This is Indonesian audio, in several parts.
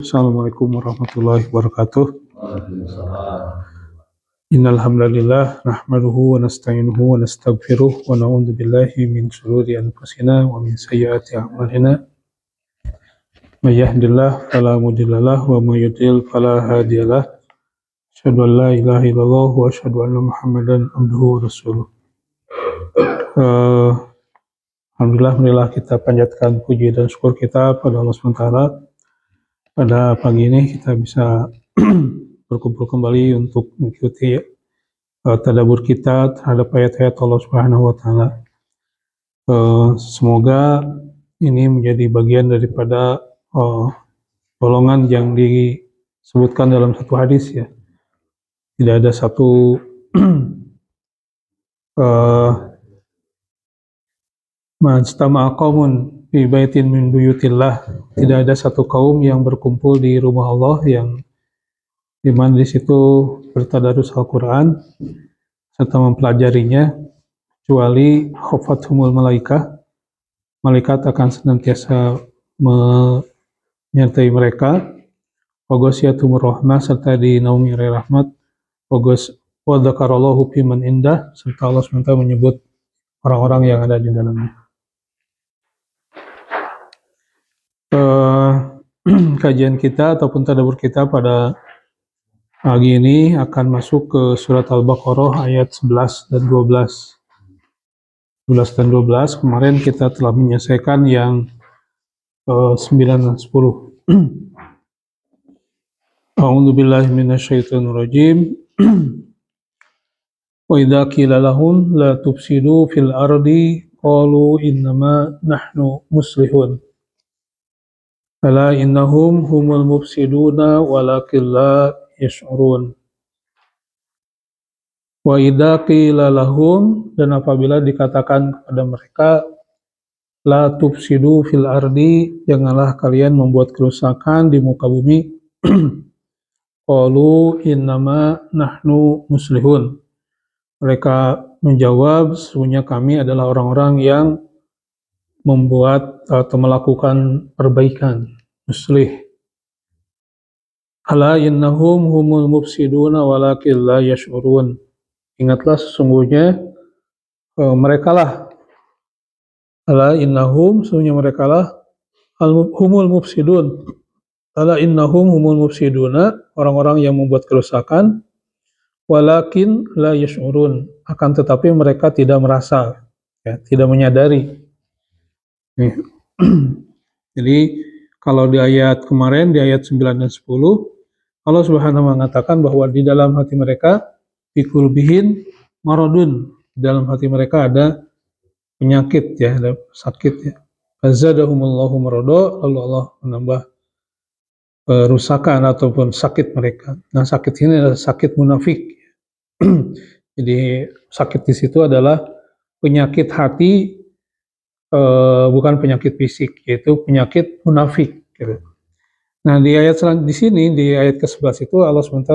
Assalamualaikum warahmatullahi wabarakatuh. Innal hamdalillah nahmaduhu wa nasta'inuhu wa nastaghfiruh wa na'udzu billahi min shururi anfusina wa min sayyiati a'malina. May yahdihillahu fala mudhillalah wa may yudhlil fala hadiyalah. Asyhadu an la ilaha illallah wa asyhadu anna Muhammadan abduhu wa rasuluh. Alhamdulillah kita panjatkan puji dan syukur kita pada Allah SWT. Pada pagi ini kita bisa berkumpul kembali untuk mengikuti tadabbur kita terhadap ayat-ayat Allah Subhanahu wa Ta'ala. Semoga ini menjadi bagian daripada golongan yang disebutkan dalam satu hadis, ya. Tidak ada satu majtama'a qaumun fi baitin min buyutillah, tidak ada satu kaum yang berkumpul di rumah Allah yang dimana di situ bertadarus Al-Quran serta mempelajarinya, kecuali khafathumul malaikah, malaikat akan senantiasa menyertai mereka, wa ghasyiatumur rahmah, serta dinaungi oleh rahmat, wa dzakarallahu fiman indah, serta Allah SWT menyebut orang-orang yang ada di dalamnya. Kajian kita ataupun tadabbur kita pada pagi ini akan masuk ke surat Al-Baqarah ayat 11 dan 12. 11 dan 12 kemarin kita telah menyelesaikan yang 9 dan 10. A'udzu billahi minasyaitonir rajim. Wa idza qila lahum la tufsidu fil ardi qalu innama nahnu muslihun. Ala innahum humul mufsiduna walakin la yash'urun. Wa idza qila lahum, dan apabila dikatakan kepada mereka, la tufsidu fil ardi, janganlah kalian membuat kerusakan di muka bumi, qalu innama nahnu muslihun, mereka menjawab, sesungguhnya kami adalah orang-orang yang membuat atau melakukan perbaikan, muslih. Ala innahum humul mufsiduna walakin la yash'urun. Ingatlah sesungguhnya mereka lah, ala innahum, sesungguhnya mereka lah humul mufsidun. Ala innahum humul mufsiduna, orang-orang yang membuat kerusakan, walakin la yash'urun, akan tetapi mereka tidak merasa, ya, tidak menyadari. Jadi kalau di ayat kemarin, di ayat 9 dan 10, Allah Subhanahu wa mengatakan bahwa di dalam hati mereka fi qulubihim maradun, di dalam hati mereka ada penyakit, ya, ada sakit, ya. Fazadahumullahu marada, lalu Allah menambah kerusakan ataupun sakit mereka. Nah, sakit ini adalah sakit munafik. Jadi sakit di situ adalah penyakit hati, bukan penyakit fisik, yaitu penyakit munafik, gitu. Nah, di ayat di sini, di ayat ke-11 itu Allah SWT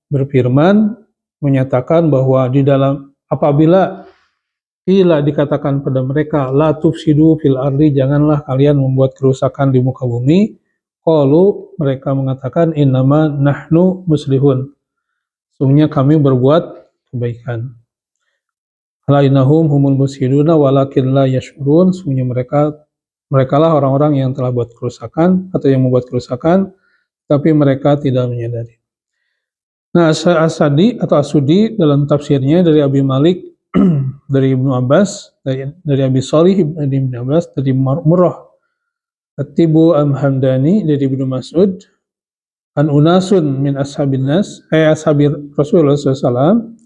berfirman, menyatakan bahwa di dalam apabila dikatakan pada mereka la tufsidu fil ardi, janganlah kalian membuat kerusakan di muka bumi, qalu, mereka mengatakan innama nahnu muslihun, sesungguhnya kami berbuat kebaikan. La innahum humul mufsiduna walakin la yash'urun, sesungguhnya mereka lah orang-orang yang telah buat kerusakan atau yang membuat kerusakan, tapi mereka tidak menyadari. Nah, Asudi dalam tafsirnya dari Abi Malik, dari Ibnu Abbas, dari Abi Shalih dari Ibnu Abbas, dari Murrah At-Tibu Al-Hamdani dari Ibnu Mas'ud, an unasun min ashabin nas, ashabir Rasulullah SAW.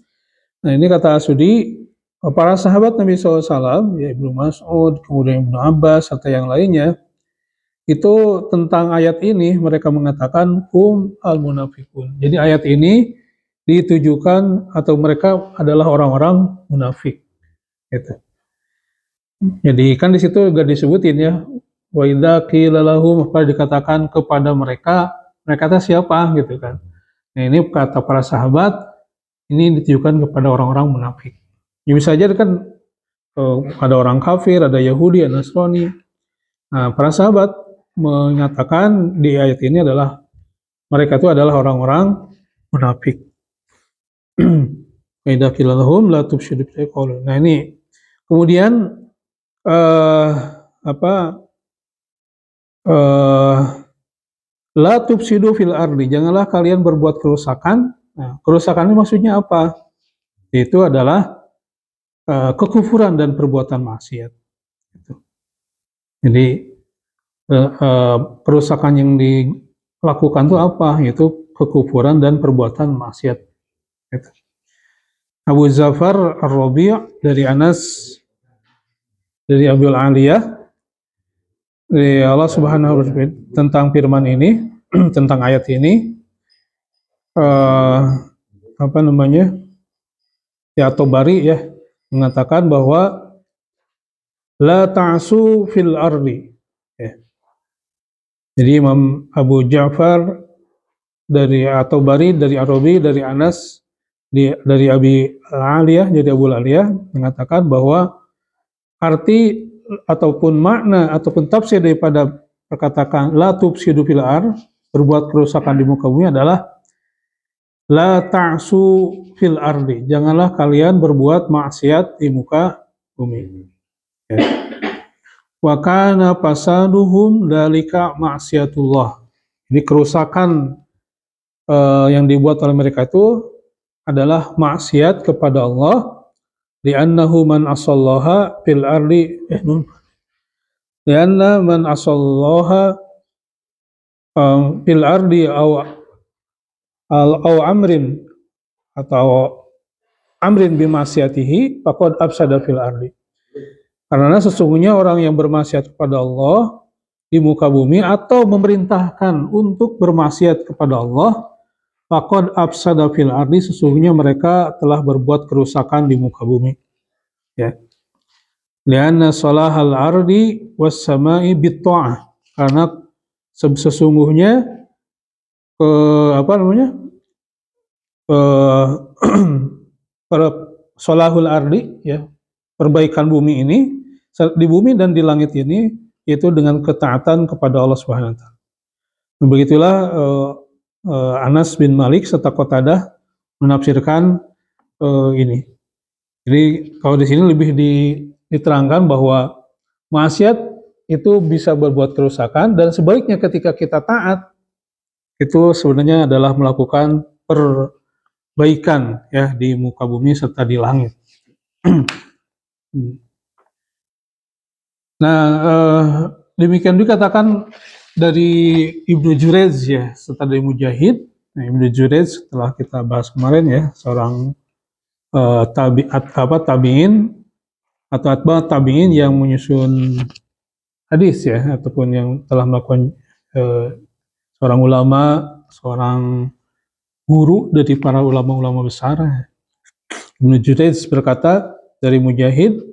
Nah, ini kata Asudi, para sahabat Nabi SAW, ya, Ibnu Mas'ud, kemudian Ibnu Abbas, serta yang lainnya, itu tentang ayat ini mereka mengatakan hum al-munafiqun. Jadi ayat ini ditujukan atau mereka adalah orang-orang munafik, gitu. Jadi kan di situ juga disebutin, ya, wa idza qila lahum, apa dikatakan kepada mereka, mereka itu siapa, gitu kan. Nah, ini kata para sahabat, ini ditujukan kepada orang-orang munafik. Ya, bisa aja kan ada orang kafir, ada Yahudi, ada Nasrani. Nah, para sahabat menyatakan di ayat ini adalah mereka itu adalah orang-orang munafik. Idza qila lahum la tufsidu fil ardi. Nah ini kemudian apa la tufsidu fil ardi, janganlah kalian berbuat kerusakan. Nah, kerusakan ini maksudnya apa? Itu adalah kekufuran dan perbuatan maksiat. Gitu. Jadi kerusakan yang dilakukan itu apa? Yaitu kekufuran dan perbuatan maksiat. Gitu. Abu Zafar Ar-Rabi' dari Anas dari Abdul Aliyah dari Allah Subhanahu wa Ta'ala tentang firman ini tentang ayat ini apa namanya ya Tabari ya mengatakan bahwa la ta'su fil ardi ya. Jadi Imam Abu Ja'far dari At-Tabari dari Ar-Rabi dari Anas dari Abi Aliyah jadi Abu Aliyah mengatakan bahwa arti ataupun makna ataupun tafsir daripada perkataan la tufsidu fil ard, berbuat kerusakan di muka bumi adalah la ta'su fil ardi, janganlah kalian berbuat maksiat di muka bumi. Ya. Wa kana fasaduhum dalika maksiatullah. Jadi kerusakan yang dibuat oleh mereka itu adalah maksiat kepada Allah. Li'annahu man asallaha fil ardi li'anna man asallaha fil ardi aw amrin atau amrin bimaksiatihi faqad afsada fil ardi. Karena sesungguhnya orang yang bermaksiat kepada Allah di muka bumi atau memerintahkan untuk bermaksiat kepada Allah, faqad afsada fil ardi, sesungguhnya mereka telah berbuat kerusakan di muka bumi. Ya. Lianna salahal ardi was samai bitta'ah. Karena sesungguhnya apa namanya? Salahul ardi ya, perbaikan bumi ini di bumi dan di langit ini itu dengan ketaatan kepada Allah Subhanahu wa taala. Begitulah Anas bin Malik serta Qatadah menafsirkan ini. Jadi kalau di sini lebih diterangkan bahwa maksiat itu bisa berbuat kerusakan dan sebaliknya ketika kita taat itu sebenarnya adalah melakukan perbaikan ya di muka bumi serta di langit. Nah, demikian dikatakan dari Ibnu Jurayj ya, serta dari Mujahid. Nah, Ibnu Jurayj setelah kita bahas kemarin ya, seorang tabi'in atau atba tabi'in yang menyusun hadis ya, ataupun yang telah melakukan seorang ulama, seorang guru dari para ulama-ulama besar. Ibnu Jurayj berkata dari Mujahid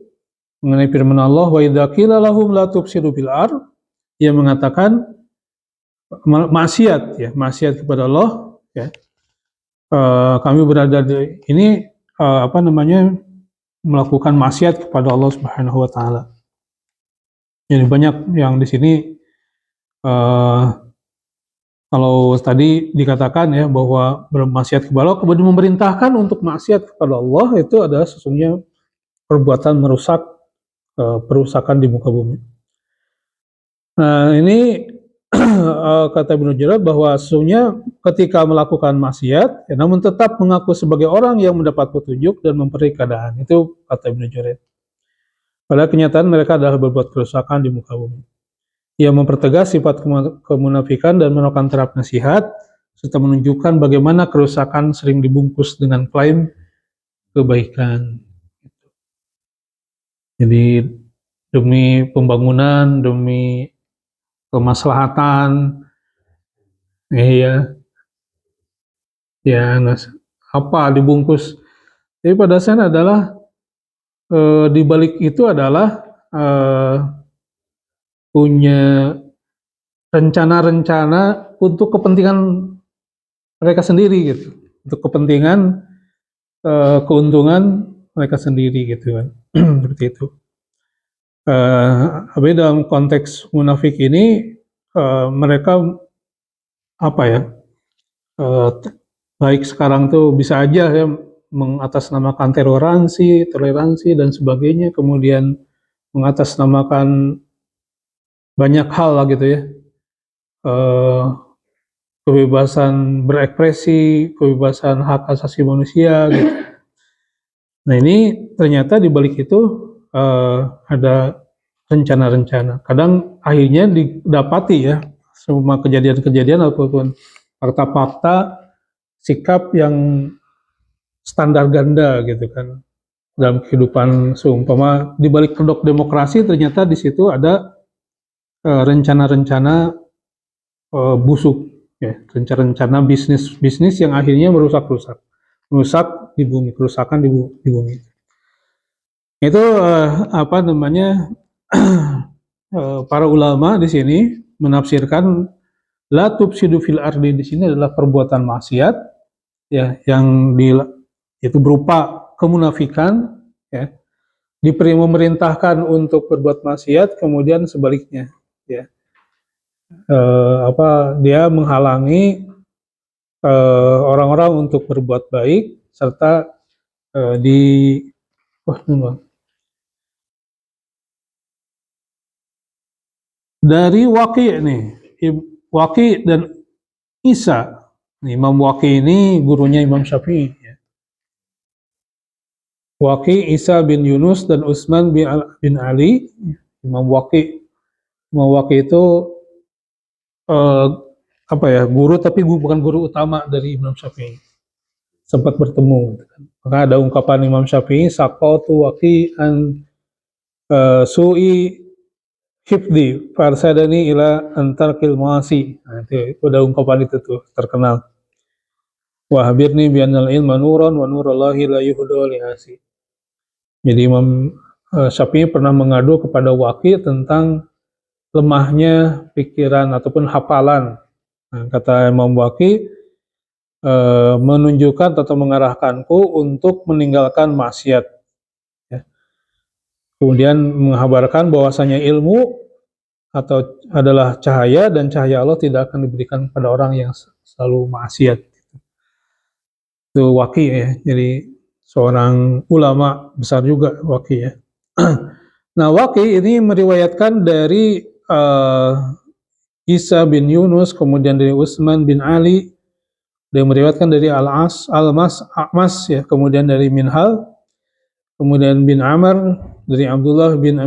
mengenai firman Allah, wa idza qila lahum la tufsidu fil ard, ia mengatakan maksiat ya, maksiat kepada Allah ya. Kami berada di ini apa namanya melakukan maksiat kepada Allah Subhanahu wa taala. Jadi banyak yang di sini kalau tadi dikatakan ya bahwa bermaksiat kepada Allah kemudian memerintahkan untuk maksiat kepada Allah itu adalah sesungguhnya perbuatan merusak perusakan di muka bumi. Nah ini kata Ibnu Jurayj bahwa sesungguhnya ketika melakukan maksiat, ya, namun tetap mengaku sebagai orang yang mendapat petunjuk dan memperbaiki keadaan. Itu kata Ibnu Jurayj. Padahal kenyataan mereka adalah berbuat kerusakan di muka bumi. Ia mempertegas sifat kemunafikan dan menolak terhadap nasihat, serta menunjukkan bagaimana kerusakan sering dibungkus dengan klaim kebaikan. Jadi demi pembangunan, demi kemaslahatan, ya apa dibungkus. Jadi pada dasarnya adalah di balik itu adalah punya rencana-rencana untuk kepentingan mereka sendiri gitu, untuk kepentingan keuntungan mereka sendiri gitu kan. Seperti itu. Tapi dalam konteks munafik ini mereka apa ya baik sekarang tuh bisa aja ya mengatasnamakan toleransi dan sebagainya, kemudian mengatasnamakan banyak hal lah gitu ya, eh, kebebasan berekspresi, kebebasan hak asasi manusia gitu. Nah ini ternyata di balik itu ada rencana-rencana. Kadang akhirnya didapati ya semua kejadian-kejadian ataupun fakta-fakta sikap yang standar ganda gitu kan dalam kehidupan seumpama di balik kedok demokrasi ternyata di situ ada rencana-rencana busuk ya, rencana-rencana bisnis yang akhirnya merusak di bumi, kerusakan di bumi. Itu apa namanya para ulama di sini menafsirkan la tufsidu fil ardi di sini adalah perbuatan maksiat ya yang itu berupa kemunafikan ya memerintahkan untuk berbuat maksiat kemudian sebaliknya ya dia menghalangi orang-orang untuk berbuat baik serta di dari Waqi nih Waqi dan Isa. Imam Waqi ini gurunya Imam Syafi'i ya. Waqi Isa bin Yunus dan Utsman bin Ali. Imam Waqi itu apa ya, guru tapi bukan guru utama dari Imam Syafi'i. Sempat bertemu gitu kan. Maka ada ungkapan Imam Syafi'i saqatu Waqi an su'i hifdi farsadani ila antarkil ma'asi. Nah, itu ada ungkapan itu tuh terkenal. Wa habirni bi annal ilma nuran wa nurallahi la yuhda li asi. Jadi Imam Syafi'i pernah mengadu kepada Waqi tentang lemahnya pikiran ataupun hafalan. Nah, kata Imam Waqi menunjukkan atau mengarahkanku untuk meninggalkan maksiat. Ya. Kemudian mengabarkan bahwasanya ilmu atau adalah cahaya dan cahaya Allah tidak akan diberikan pada orang yang selalu maksiat. Itu Waqi ya. Jadi seorang ulama besar juga Waqi ya. Nah Waqi ini meriwayatkan dari Isa bin Yunus, kemudian dari Utsman bin Ali, dia meriwayatkan dari A'mas ya, kemudian dari Minhal, kemudian bin Amr, dari Abdullah bin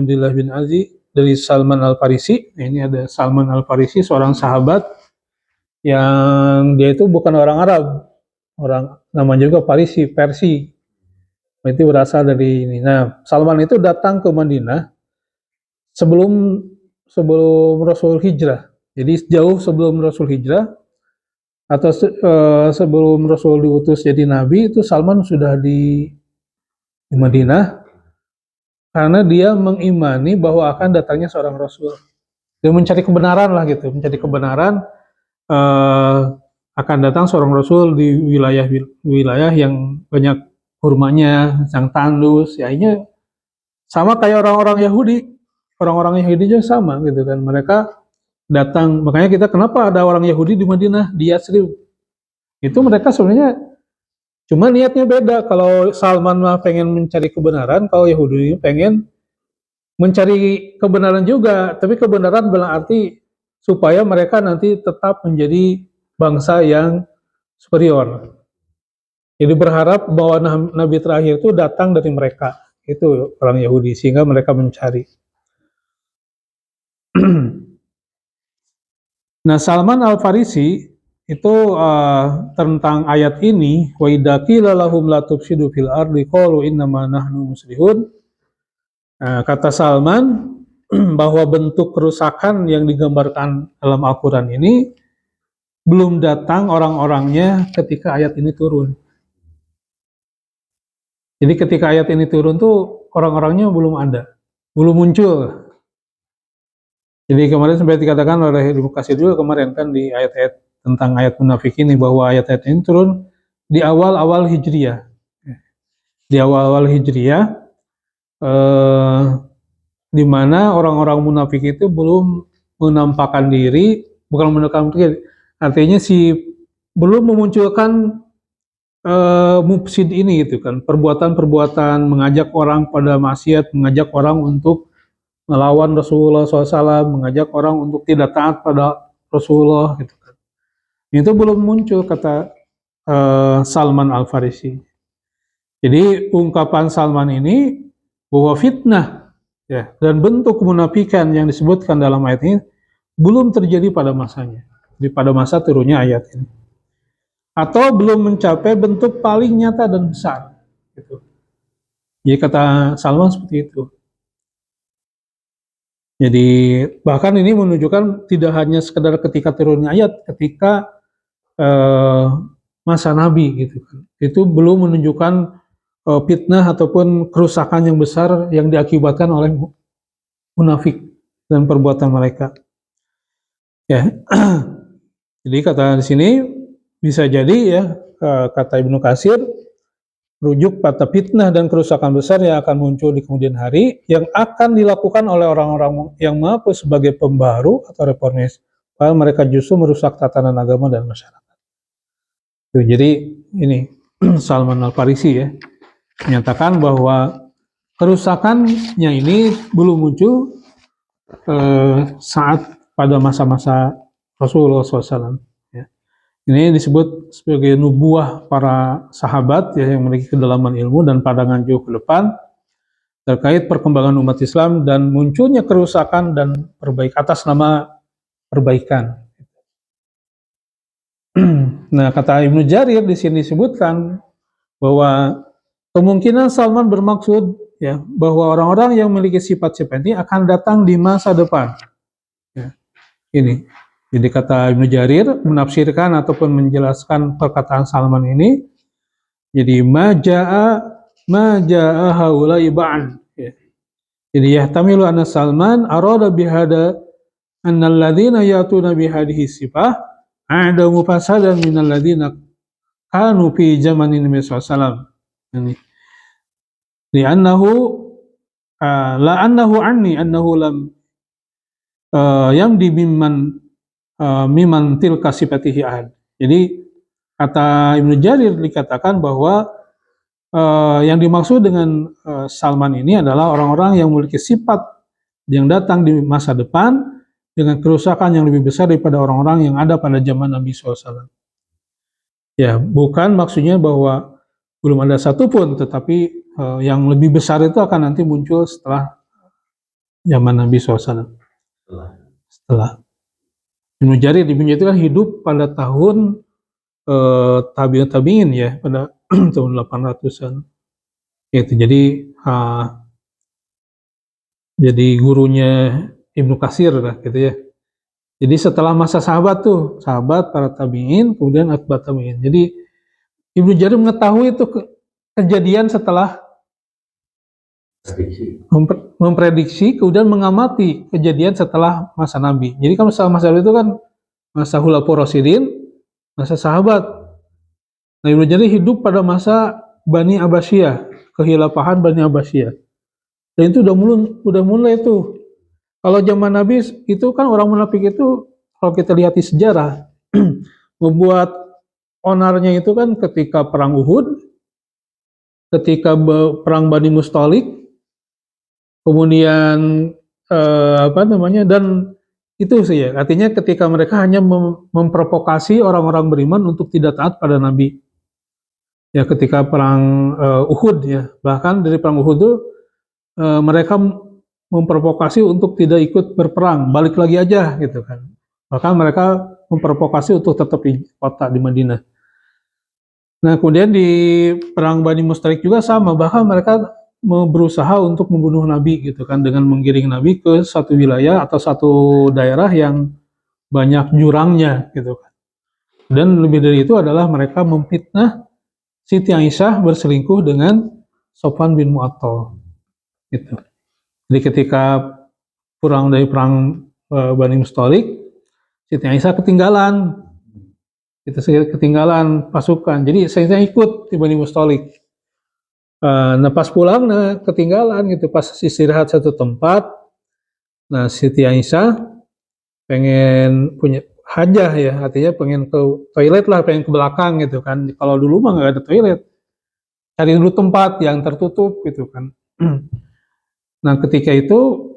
Aziz, dari Salman Al-Farisi. Ini ada Salman Al-Farisi, seorang sahabat yang dia itu bukan orang Arab, orang namanya juga Persi. Itu berasal dari ini. Nah, Salman itu datang ke Madinah sebelum Rasul hijrah. Jadi jauh sebelum Rasul hijrah atau sebelum Rasul diutus jadi nabi itu Salman sudah di Madinah karena dia mengimani bahwa akan datangnya seorang Rasul. Dia mencari kebenaran lah gitu, mencari kebenaran akan datang seorang Rasul di wilayah yang banyak kurmanya, yang tandus, ya ini sama kayak orang-orang Yahudi juga sama gitu kan, mereka datang, makanya kita kenapa ada orang Yahudi di Madinah, di Yatsrib, itu mereka sebenarnya cuma niatnya beda. Kalau Salman mah pengen mencari kebenaran, kalau Yahudi pengen mencari kebenaran juga, tapi kebenaran dalam arti supaya mereka nanti tetap menjadi bangsa yang superior. Jadi berharap bahwa Nabi terakhir itu datang dari mereka, itu orang Yahudi, sehingga mereka mencari. Nah, Salman Al-Farisi itu tentang ayat ini, wa idza qila lahum la tufsidu fil ardi qalu innama nahnu muslihun. Kata Salman bahwa bentuk kerusakan yang digambarkan dalam Al-Qur'an ini belum datang orang-orangnya ketika ayat ini turun. Jadi ketika ayat ini turun tuh orang-orangnya belum ada, belum muncul. Jadi kemarin sampai dikatakan oleh Ibnu Katsir juga kemarin kan di ayat-ayat tentang ayat munafik ini bahwa ayat-ayat ini turun di awal-awal Hijriyah. Di awal-awal Hijriyah di mana orang-orang munafik itu belum menampakkan diri, bukan menampakkan diri, artinya si belum memunculkan mufsid ini gitu kan, perbuatan-perbuatan mengajak orang pada maksiat, mengajak orang untuk melawan Rasulullah SAW, mengajak orang untuk tidak taat pada Rasulullah gitu kan. Itu belum muncul kata Salman Al-Farisi. Jadi ungkapan Salman ini bahwa fitnah ya dan bentuk kemunafikan yang disebutkan dalam ayat ini belum terjadi pada masanya, pada masa turunnya ayat ini, atau belum mencapai bentuk paling nyata dan besar. Gitu. Jadi kata Salman seperti itu. Jadi bahkan ini menunjukkan tidak hanya sekedar ketika turunnya ayat, ketika masa Nabi gitu kan. Itu belum menunjukkan fitnah ataupun kerusakan yang besar yang diakibatkan oleh munafik dan perbuatan mereka. Ya, jadi kata di sini bisa jadi ya kata Ibnu Katsir rujuk pada fitnah dan kerusakan besar yang akan muncul di kemudian hari yang akan dilakukan oleh orang-orang yang mengaku sebagai pembaru atau reformis, padahal mereka justru merusak tatanan agama dan masyarakat. Jadi ini Salman Al-Farisi ya menyatakan bahwa kerusakannya ini belum muncul saat pada masa-masa Rasulullah SAW. Ya. Ini disebut sebagai nubuah para sahabat ya, yang memiliki kedalaman ilmu dan pandangan jauh ke depan terkait perkembangan umat Islam dan munculnya kerusakan dan perbaikan atas nama perbaikan. Nah, kata Ibnu Jarir di sini disebutkan bahwa kemungkinan Salman bermaksud ya bahwa orang-orang yang memiliki sifat-sifat ini akan datang di masa depan. Ya, ini. Jadi kata Ibnu Jarir menafsirkan ataupun menjelaskan perkataan Salman ini, jadi maja'a haulai ba'an. Ya. Jadi yahtamilu anna Salman arada bihada annal ladzina yatuna bihadhihi sifah a'damu fasadan minal ladzina kanu fi zamanin Nabi sallallahu alaihi wasallam. Ini li'annahu la annahu anni annahu lam yamdi miman tilka sifatihi ahad. Jadi kata Ibnu Jarir dikatakan bahwa yang dimaksud dengan Salman ini adalah orang-orang yang memiliki sifat yang datang di masa depan dengan kerusakan yang lebih besar daripada orang-orang yang ada pada zaman Nabi SAW. Ya, bukan maksudnya bahwa belum ada satupun, tetapi yang lebih besar itu akan nanti muncul setelah zaman Nabi SAW. Setelah. Ibnu Jarir itu kan hidup pada tahun tabi'in ya, pada tahun 800-an. Itu jadi gurunya Ibnu Katsir lah gitu ya. Jadi setelah masa sahabat para tabi'in, kemudian atba tabi'in. Jadi Ibnu Jarir mengetahui itu kejadian setelah memprediksi, kemudian mengamati kejadian setelah masa Nabi. Jadi kan masa Nabi itu kan masa Khulafaur Rasyidin, masa sahabat. Nah, Ibnu Jarir hidup pada masa Bani Abbasiyah, kehilafahan Bani Abbasiyah. Dan itu udah mulai tuh. Kalau zaman Nabi itu kan orang munafik itu kalau kita lihat di sejarah membuat onarnya itu kan ketika perang Uhud, ketika perang Bani Mustalik, kemudian dan itu sih ya, artinya ketika mereka hanya memprovokasi orang-orang beriman untuk tidak taat pada Nabi. Ya ketika perang Uhud ya, bahkan dari perang Uhud itu mereka memprovokasi untuk tidak ikut berperang, balik lagi aja gitu kan. Bahkan mereka memprovokasi untuk tetap di kota di Madinah. Nah kemudian di perang Bani Mustalik juga sama, bahkan mereka berusaha untuk membunuh Nabi gitu kan, dengan menggiring Nabi ke satu wilayah atau satu daerah yang banyak jurangnya gitu kan. Dan lebih dari itu adalah mereka memfitnah Siti Aisyah berselingkuh dengan Sofwan bin Mu'attal gitu. Jadi ketika pulang dari perang Bani Mustalik, Siti Aisyah ketinggalan pasukan. Jadi saya ikut di Bani Mustalik. Nah pas pulang ketinggalan gitu, pas istirahat satu tempat. Nah Siti Aisyah pengen hajah ya, artinya pengen ke toilet lah, pengen ke belakang gitu kan. Kalau dulu mah nggak ada toilet, cari dulu tempat yang tertutup gitu kan. Nah ketika itu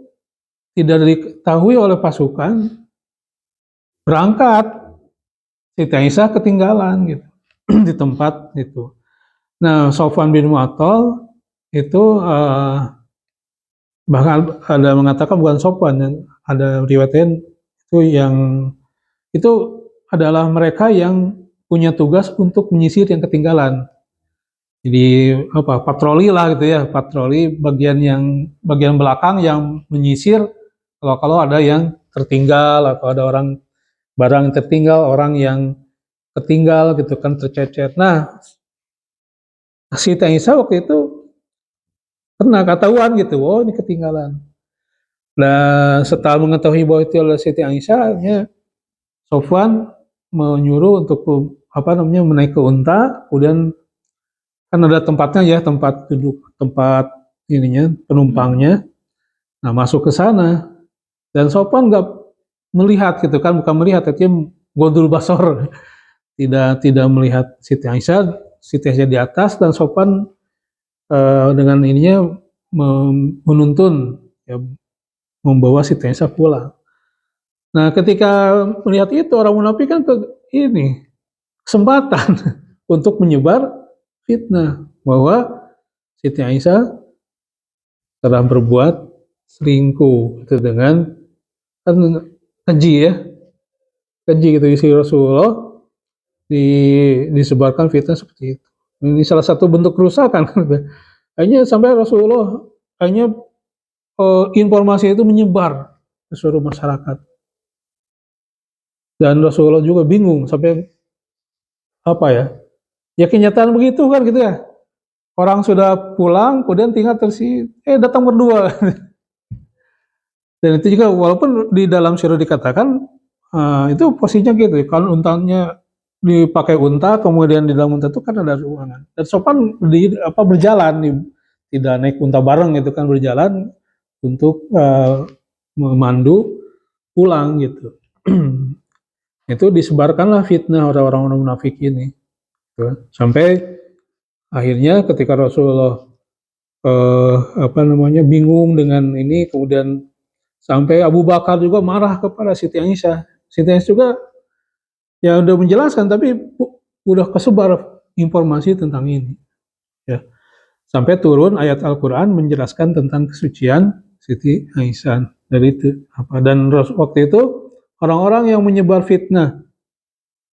tidak diketahui oleh pasukan, berangkat Siti Aisyah ketinggalan gitu di tempat itu. Nah Sofwan bin Mu'attal itu bahkan ada mengatakan bukan Sofwan, ada riwayatnya itu yang itu adalah mereka yang punya tugas untuk menyisir yang ketinggalan. Jadi apa patroli lah gitu ya, patroli bagian belakang yang menyisir kalau ada yang tertinggal atau ada barang yang tertinggal, orang yang ketinggal gitu kan tercecer. Nah, si Aisyah waktu itu pernah ketahuan gitu, oh ini ketinggalan. Dan setelah mengetahui bahwa itu adalah Siti Aisyah, Sofwan menyuruh untuk apa namanya menaik ke unta, kemudian kan ada tempatnya ya, tempat duduk, tempat ininya penumpangnya. Nah masuk ke sana dan Sofwan nggak melihat gitu kan, bukan melihat, tapi godul basor, tidak melihat Siti Aisyah. Siti Aisyah di atas dan Sofwan dengan ininya menuntun, ya, membawa Siti Aisyah pulang. Nah ketika melihat itu orang munafik kan ini kesempatan untuk menyebar fitnah bahwa Siti Aisyah telah berbuat selingkuh itu dengan kan keji ya, keji gitu isi Rasulullah di, disebarkan fitnah seperti itu. Ini salah satu bentuk kerusakan. Akhirnya sampai Rasulullah hanya informasi itu menyebar ke seluruh masyarakat dan Rasulullah juga bingung sampai apa ya, ya kenyataan begitu kan gitu ya, orang sudah pulang kemudian tinggal datang berdua. Dan itu juga walaupun di dalam syirah dikatakan itu posisinya gitu, kalau untanya dipakai unta, kemudian di dalam unta itu kan ada ruangan. Dan Sofwan berjalan, tidak naik unta bareng gitu kan, berjalan untuk memandu pulang gitu. Itu disebarkanlah fitnah orang-orang munafik ini. Gitu. Sampai akhirnya ketika Rasulullah bingung dengan ini, kemudian sampai Abu Bakar juga marah kepada Siti Aisyah. Siti Aisyah juga ya udah menjelaskan tapi udah kesebar informasi tentang ini. Ya. Sampai turun ayat Al-Quran menjelaskan tentang kesucian Siti Aisyah dari itu. Dan waktu itu orang-orang yang menyebar fitnah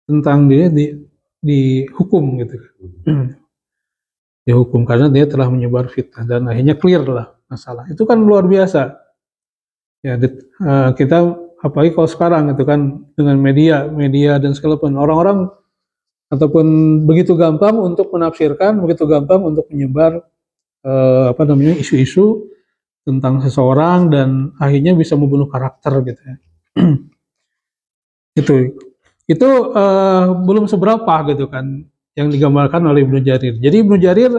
tentang dia dihukum gitu. Dihukum karena dia telah menyebar fitnah dan akhirnya clear lah masalah. Itu kan luar biasa. Ya, kita apalagi kalau sekarang itu kan dengan media dan segala pun orang-orang ataupun begitu gampang untuk menafsirkan, begitu gampang untuk menyebar isu-isu tentang seseorang dan akhirnya bisa membunuh karakter gitu ya. itu belum seberapa gitu kan yang digambarkan oleh Ibnu Jarir. Jadi Ibnu Jarir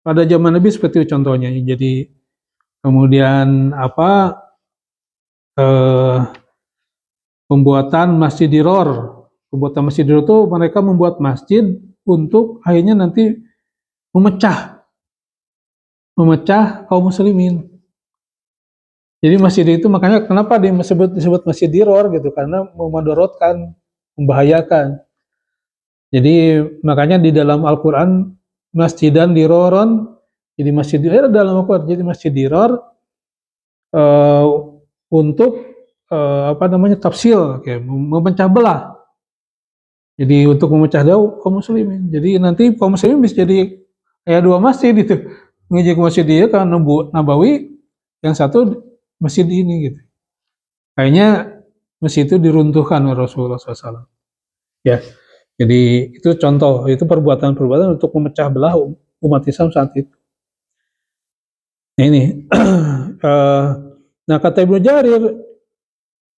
pada zaman Nabi seperti itu contohnya. Jadi kemudian pembuatan Masjid Diror. Pembuatan Masjid Diror itu mereka membuat masjid untuk akhirnya nanti memecah kaum muslimin. Jadi masjid itu makanya kenapa disebut Masjid Diror gitu, karena memadorotkan, membahayakan. Jadi makanya di dalam Al-Quran Masjidan Diroron, jadi masjid dalam Al-Quran jadi Masjid Diror untuk tafsil, memecah belah. Jadi untuk memecah belah kaum muslimin. Jadi nanti kaum muslimin bisa jadi kayak dua masjid itu. Ngejek masjid dia kan Nabawi, yang satu masjid ini gitu. Kayaknya masjid itu diruntuhkan oleh Rasulullah SAW. Ya, jadi itu contoh, itu perbuatan-perbuatan untuk memecah belah umat Islam saat itu. Nah ini, nah kata Ibnu Jarir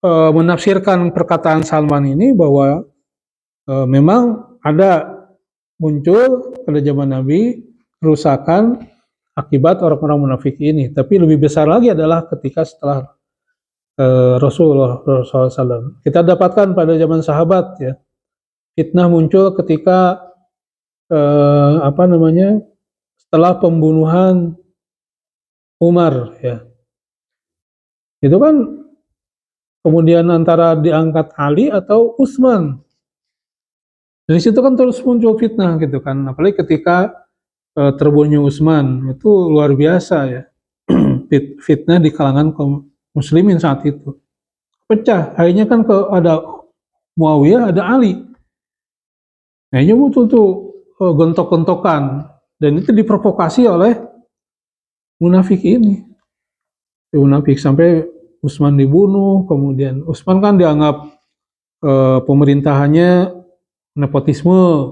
menafsirkan perkataan Salman ini bahwa memang ada muncul pada zaman Nabi kerusakan akibat orang-orang munafik ini. Tapi lebih besar lagi adalah ketika setelah Rasulullah SAW. Kita dapatkan pada zaman sahabat ya, fitnah muncul ketika setelah pembunuhan Umar ya. Itu kan kemudian antara diangkat Ali atau Utsman. Dari situ kan terus muncul fitnah gitu kan, apalagi ketika terbunuhnya Utsman, itu luar biasa ya. Fitnah di kalangan kaum muslimin saat itu. Pecah, akhirnya kan ada Muawiyah, ada Ali. Akhirnya muncul tuh gontok-gontokan, dan itu diprovokasi oleh munafik ini. Munafik sampai Utsman dibunuh, kemudian Utsman kan dianggap pemerintahannya nepotisme,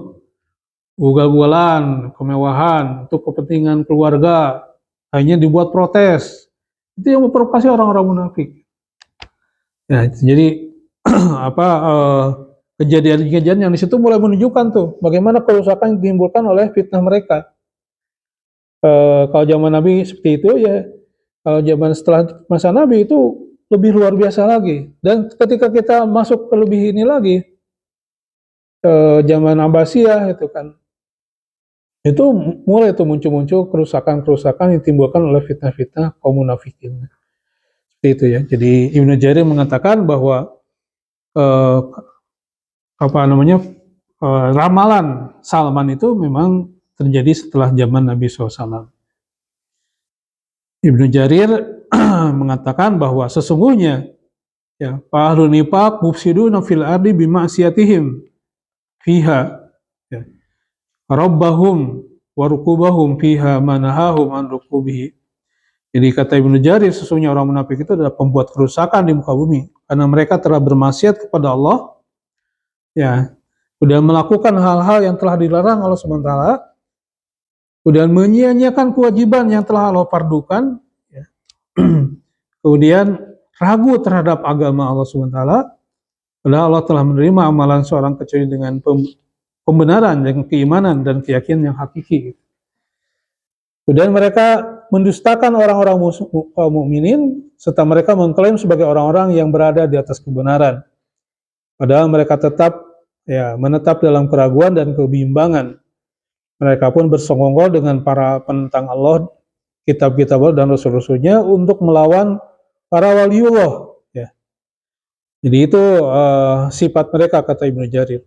ugal-ugalan, kemewahan untuk kepentingan keluarga, hanya dibuat protes. Itu yang memprovokasi orang-orang munafik. Ya, jadi kejadian-kejadian yang di situ mulai menunjukkan tuh bagaimana kerusakan yang ditimbulkan oleh fitnah mereka. Kalau zaman Nabi seperti itu ya, kalau zaman setelah masa Nabi itu lebih luar biasa lagi. Dan ketika kita masuk ke lebih ini lagi, zaman Abbasiyah itu kan, itu mulai tuh muncul-muncul kerusakan-kerusakan yang ditimbulkan oleh fitnah-fitnah kaum munafikin. Seperti itu ya. Jadi Ibnu Jarir mengatakan bahwa ramalan Salman itu memang terjadi setelah zaman Nabi SAW. Ibnu Jarir mengatakan bahwa sesungguhnya ya, ahlun nifaq mufsiduna fil ardi bima'siyatihim fiha ya, rabbahum wa rukubahum fiha manahahum an rukubihi. Jadi kata Ibnu Jarir, sesungguhnya orang munafik itu adalah pembuat kerusakan di muka bumi karena mereka telah bermaksiat kepada Allah ya, sudah melakukan hal-hal yang telah dilarang Allah SWT, kemudian menyia-nyiakan kewajiban yang telah Allah fardukan ya. Kemudian ragu terhadap agama Allah SWT, padahal Allah telah menerima amalan seorang kecuali dengan pembenaran dan keimanan dan keyakinan yang hakiki. Kemudian mereka mendustakan orang-orang kaum mukminin serta mereka mengklaim sebagai orang-orang yang berada di atas kebenaran. Padahal mereka tetap menetap dalam keraguan dan kebimbangan. Mereka pun bersongongkol dengan para penentang Allah, kitab-kitab Allah dan rasul-rasulnya untuk melawan para waliullah. Ya. Jadi itu sifat mereka, kata Ibnu Jarir.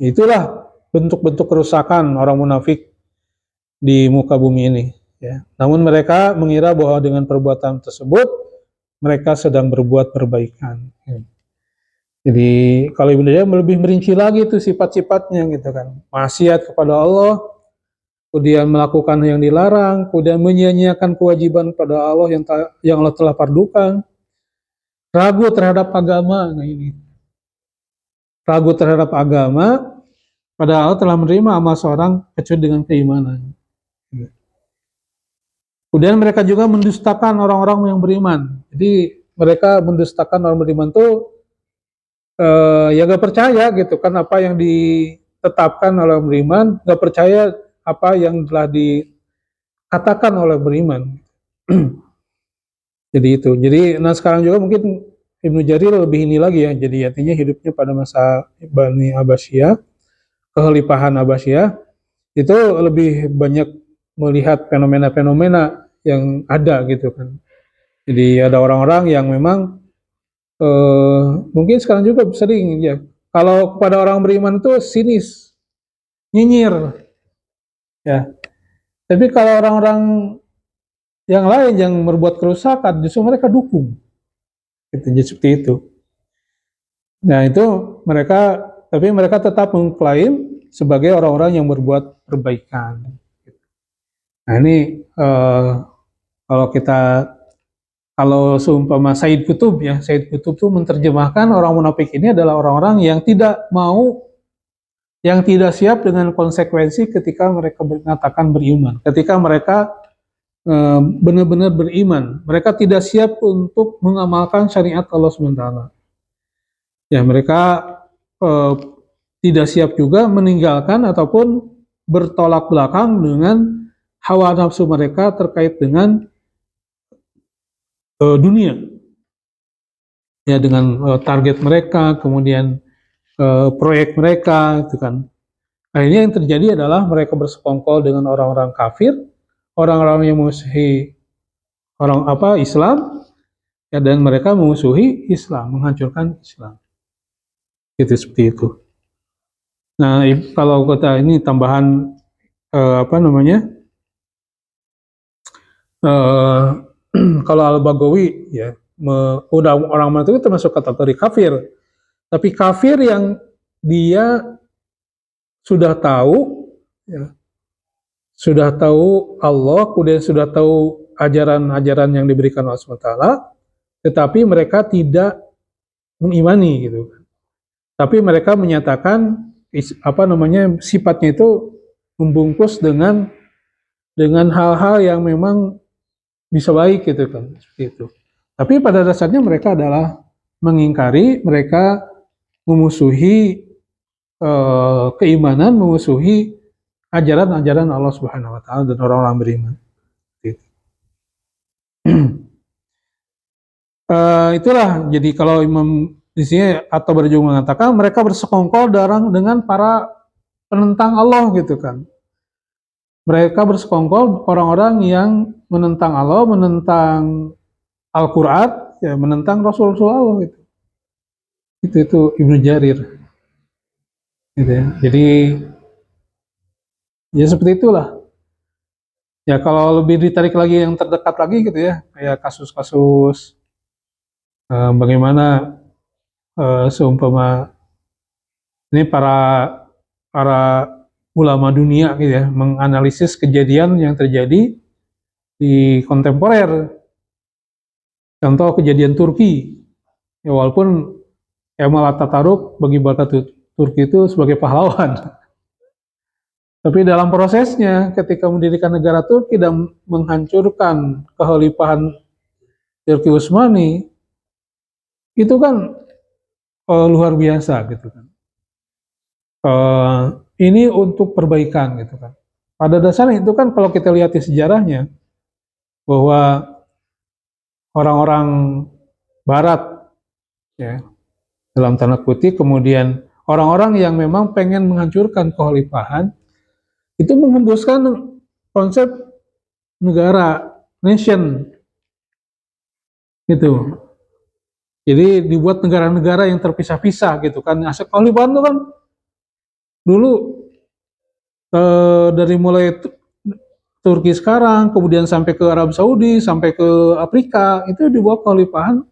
Itulah bentuk-bentuk kerusakan orang munafik di muka bumi ini. Ya. Namun mereka mengira bahwa dengan perbuatan tersebut mereka sedang berbuat perbaikan. Ya. Jadi kalau Ibnu Jarir lebih merinci lagi itu sifat-sifatnya gitu kan. Maksiat kepada Allah, kemudian melakukan yang dilarang, kemudian menyia-nyiakan kewajiban kepada Allah yang Allah telah fardukan. Ragu terhadap agama, nah ini. Ragu terhadap agama, padahal telah menerima amal seorang kecuali dengan keimanan. Kemudian mereka juga mendustakan orang-orang yang beriman. Jadi mereka mendustakan orang beriman itu gak percaya gitu kan apa yang ditetapkan oleh orang beriman, gak percaya apa yang telah dikatakan oleh beriman. Jadi itu. Jadi sekarang juga mungkin Ibnu Jarir lebih ini lagi ya. Jadi artinya hidupnya pada masa Bani Abbasiyah, kekhalifahan Abbasiyah, itu lebih banyak melihat fenomena-fenomena yang ada gitu kan. Jadi ada orang-orang yang memang mungkin sekarang juga sering ya, kalau kepada orang beriman itu sinis, nyinyir ya. Tapi kalau orang-orang yang lain yang berbuat kerusakan justru mereka dukung. Gitu, jadi seperti itu. Nah itu tapi mereka tetap mengklaim sebagai orang-orang yang berbuat perbaikan. Nah ini kalau seumpama Said Qutb itu menerjemahkan orang munafik ini adalah orang-orang yang tidak siap dengan konsekuensi ketika mereka mengatakan beriman. Ketika mereka benar-benar beriman, mereka tidak siap untuk mengamalkan syariat Allah SWT. Ya, mereka tidak siap juga meninggalkan ataupun bertolak belakang dengan hawa nafsu mereka terkait dengan dunia. ya dengan target mereka, kemudian proyek mereka, itu kan. Akhirnya yang terjadi adalah mereka bersekongkol dengan orang-orang kafir, orang-orang yang memusuhi Islam, ya, dan mereka memusuhi Islam, menghancurkan Islam. Itu seperti itu. Nah, kalau kita ini tambahan apa namanya? Kalau Al-Baghawi ya, udah orang itu termasuk kategori kafir. Tapi kafir yang dia sudah tahu, ya, sudah tahu Allah, kemudian sudah tahu ajaran-ajaran yang diberikan Allah SWT, tetapi mereka tidak mengimani gitu. Tapi mereka menyatakan apa namanya, sifatnya itu membungkus dengan hal-hal yang memang bisa baik gitu kan, seperti itu. Tapi pada dasarnya mereka adalah mengingkari, mereka memusuhi keimanan, memusuhi ajaran-ajaran Allah Subhanahu wa taala dan orang-orang beriman. Gitu. Itulah, jadi kalau Imam di sini atau berjumlah mengatakan mereka bersekongkol dengan para penentang Allah gitu kan. Mereka bersekongkol orang-orang yang menentang Allah, menentang Al-Qur'an, ya, menentang Rasul-Rasul Allah gitu. Itu Ibnu Jarir. Gitu ya. Jadi ya seperti itulah. Ya kalau lebih ditarik lagi yang terdekat lagi gitu ya, kayak kasus-kasus bagaimana seumpama ini para ulama dunia gitu ya, menganalisis kejadian yang terjadi di kontemporer. Contoh kejadian Turki. Ya walaupun Kemal Atatürk bagi bangsa Turki itu sebagai pahlawan. Tapi dalam prosesnya ketika mendirikan negara Turki dan menghancurkan kekhalifahan Turki Utsmani, itu kan luar biasa gitu kan. Ini untuk perbaikan gitu kan. Pada dasarnya itu kan kalau kita lihat di sejarahnya bahwa orang-orang Barat ya dalam tanda kutip, kemudian orang-orang yang memang pengen menghancurkan kekhalifahan itu menghembuskan konsep negara, nation gitu. Jadi dibuat negara-negara yang terpisah-pisah gitu kan. Aset kekhalifahan itu kan dulu dari mulai Turki sekarang, kemudian sampai ke Arab Saudi, sampai ke Afrika, itu dibawa kekhalifahan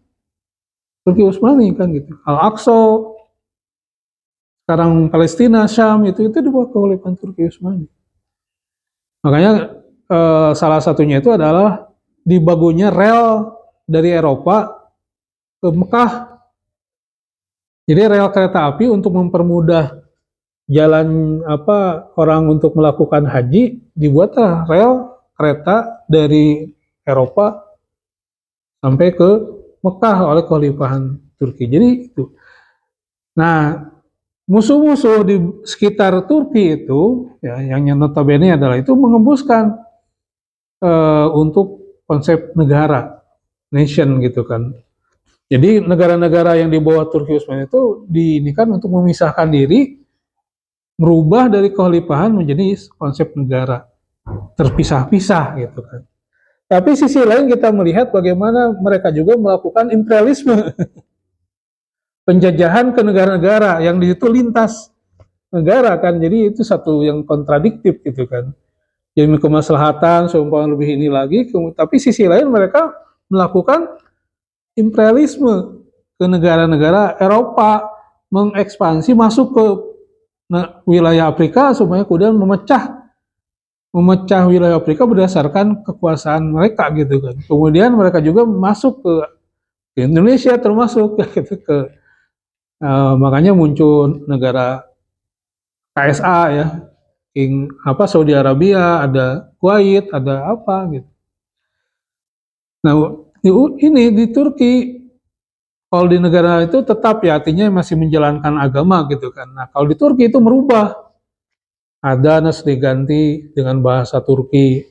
Turki Utsmani kan gitu. Al-Aqsa, sekarang Palestina, Syam, itu dibawa kekhalifahan Turki Utsmani. Makanya salah satunya itu adalah dibangunnya rel dari Eropa ke Mekah. Jadi rel kereta api untuk mempermudah jalan orang untuk melakukan haji, dibuatlah rel kereta dari Eropa sampai ke Mekah oleh kekhalifahan Turki. Jadi itu. Nah, musuh-musuh di sekitar Turki itu, ya, yang notabene adalah itu mengembuskan untuk konsep negara, nation gitu kan. Jadi negara-negara yang di bawah Turki Utsmani itu diinikan untuk memisahkan diri, merubah dari kekhalifahan menjadi konsep negara terpisah-pisah gitu kan. Tapi sisi lain kita melihat bagaimana mereka juga melakukan imperialisme, penjajahan ke negara-negara yang di situ lintas negara kan. Jadi itu satu yang kontradiktif gitu kan. Demi kemaslahatan seumpama lebih ini lagi, tapi sisi lain mereka melakukan imperialisme ke negara-negara Eropa, mengekspansi masuk ke wilayah Afrika supaya kemudian memecah wilayah Afrika berdasarkan kekuasaan mereka gitu kan. Kemudian mereka juga masuk ke Indonesia termasuk gitu ke makanya muncul negara KSA ya, Saudi Arabia, ada Kuwait, ada apa gitu. Nah, ini di Turki, kalau di negara itu tetap ya artinya masih menjalankan agama gitu kan. Nah, kalau di Turki itu merubah, ada nas diganti dengan bahasa Turki,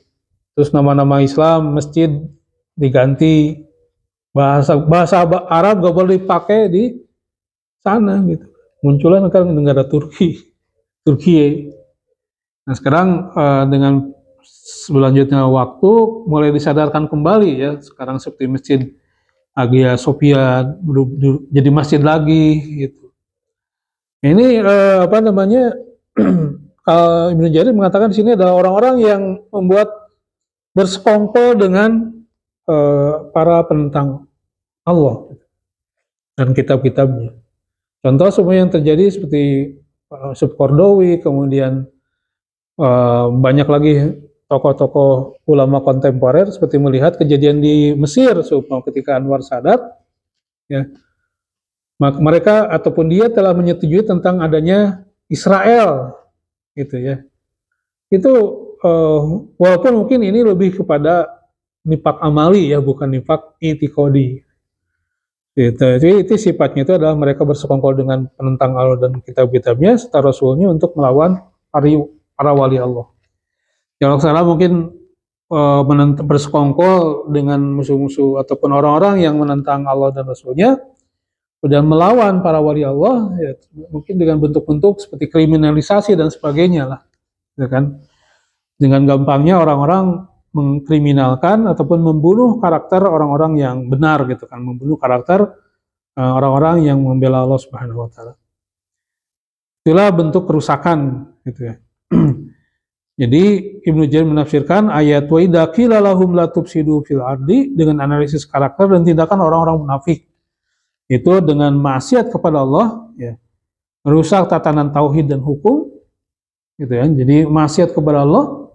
terus nama-nama Islam, masjid diganti, bahasa Arab gak boleh dipakai di sana gitu. Munculnya kan negara Turki. Nah sekarang dengan selanjutnya waktu mulai disadarkan kembali ya. Sekarang seperti Masjid Hagia Sophia jadi masjid lagi gitu. Ini apa namanya? Ibnu Jarir mengatakan di sini adalah orang-orang yang membuat bersekongkol dengan para penentang Allah dan kitab-kitabnya. Contoh semua yang terjadi seperti Subkordowi, kemudian banyak lagi tokoh-tokoh ulama kontemporer seperti melihat kejadian di Mesir ketika Anwar Sadat, ya, mereka ataupun dia telah menyetujui tentang adanya Israel, gitu ya. Itu walaupun mungkin ini lebih kepada nifak amali ya, bukan nifak itikodi. Gitu. Jadi itu sifatnya itu adalah mereka bersekongkol dengan penentang Allah dan kitab-kitabnya serta Rasulnya untuk melawan para wali Allah. Kalau salah mungkin bersekongkol dengan musuh-musuh ataupun orang-orang yang menentang Allah dan Rasulnya dan melawan para wali Allah, ya, mungkin dengan bentuk-bentuk seperti kriminalisasi dan sebagainya lah, ya kan? Dengan gampangnya orang-orang mengkriminalkan ataupun membunuh karakter orang-orang yang benar gitu kan, membunuh karakter orang-orang yang membela Allah Subhanahu wa taala. Itulah bentuk kerusakan gitu ya. Jadi Ibnu Jarir menafsirkan ayat wa idza qila lahum la tufsidu fil ardi dengan analisis karakter dan tindakan orang-orang munafik. Itu dengan maksiat kepada Allah ya, merusak tatanan tauhid dan hukum gitu ya. Jadi maksiat kepada Allah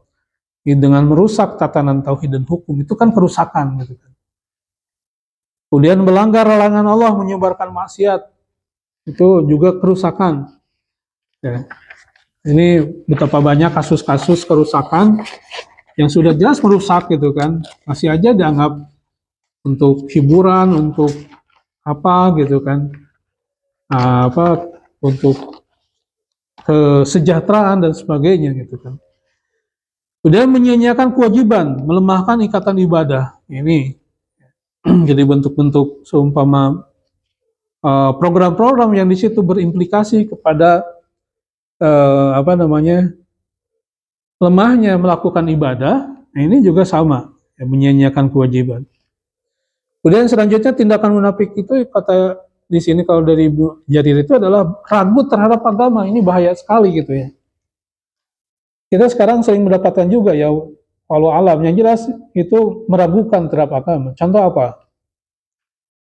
dengan merusak tatanan tauhid dan hukum itu kan kerusakan gitu kan. Kemudian melanggar larangan Allah, menyebarkan maksiat itu juga kerusakan. Ya. Ini betapa banyak kasus-kasus kerusakan yang sudah jelas merusak gitu kan, masih aja dianggap untuk hiburan, untuk apa gitu kan, apa untuk kesejahteraan dan sebagainya gitu kan. Kemudian menyia-nyiakan kewajiban, melemahkan ikatan ibadah. Ini jadi bentuk-bentuk seumpama program-program yang di situ berimplikasi kepada apa namanya lemahnya melakukan ibadah. Nah ini juga sama, ya, menyia-nyiakan kewajiban. Kemudian selanjutnya tindakan munafik itu kata di sini kalau dari Ibnu Jarir itu adalah ragu terhadap agama. Ini bahaya sekali gitu ya. Kita sekarang sering mendapatkan juga ya, kalau alam yang jelas itu meragukan terhadap agama. Contoh apa?